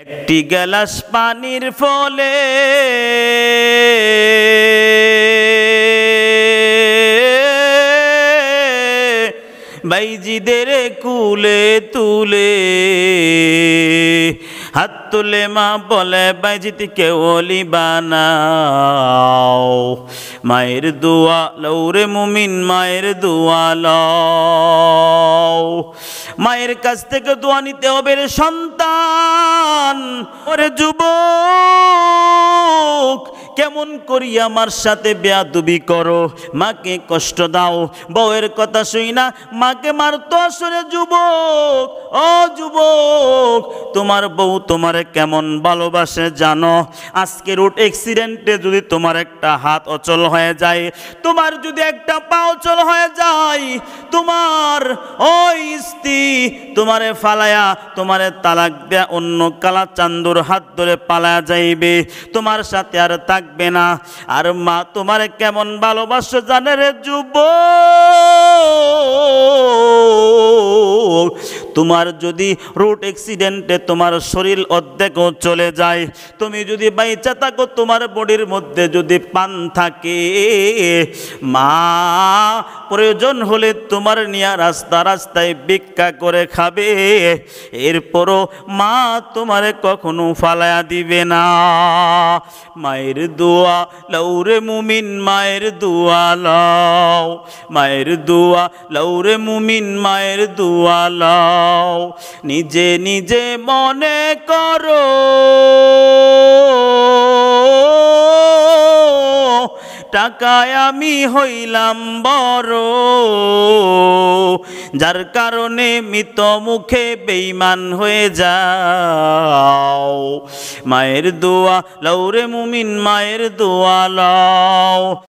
একটি গ্লাস পানির ফলে বাইজিদের কুলে তুলে হাত তুলে মা বলে বাইজিকে ওলি বানাও। মায়ের দোয়া লৌরে মুমিন, মায়ের দোয়া লও। মায়ের কাছ থেকে দোয়া নিতে হবে রে সন্তান। ওরে যুবক, কেমন করি আমার সাথে বেয়াদবি করো, মাকে কষ্ট দাও, বউয়ের কথা শুই না মাকে মারতো আসলে। যুবক, ও যুবক, তোমার বউ তোমারে কেমন ভালোবাসে জানো? আজকে রোড অ্যাক্সিডেন্টে যদি তোমার একটা হাত অচল হয়ে যায়, তোমার যদি একটা পা অচল হয়ে যায়, তোমার ওই স্ত্রী তোমারে ফালায়া তোমারে তালাক দেয়া অন্য কালা চান্দুর হাত ধরে পালায়া যাইবে, তোমার সাথে আর থাকবে না। আর মা তোমারে কেমন ভালোবাসে জানে রে যুবক? তোমার যদি রোড অ্যাক্সিডেন্টে তোমার শরীর অর্ধেকও চলে যায়, তুমি যদি বাইচা থাকো, তোমার বডির মধ্যে যদি পান থাকে, মা প্রয়োজন হলে তোমার নিয়ে রাস্তা রাস্তায় ভিক্ষা করে খাবে, এরপরও মা তোমারে কখনো ফালায়া দিবে না। মায়ের দোয়া লৌরে মুমিন, মায়ের দোয়া লও। মায়ের দোয়া লৌরে মুমিন, মায়ের দোয়া লও। নিজে নিজে মনে করো টাকায় আমি হইলাম বড়, যার কারণে মৃত মুখে বেঈমান হয়ে যাও। মায়ের দোয়া লৌরে মুমিন, মায়ের দোয়া লও।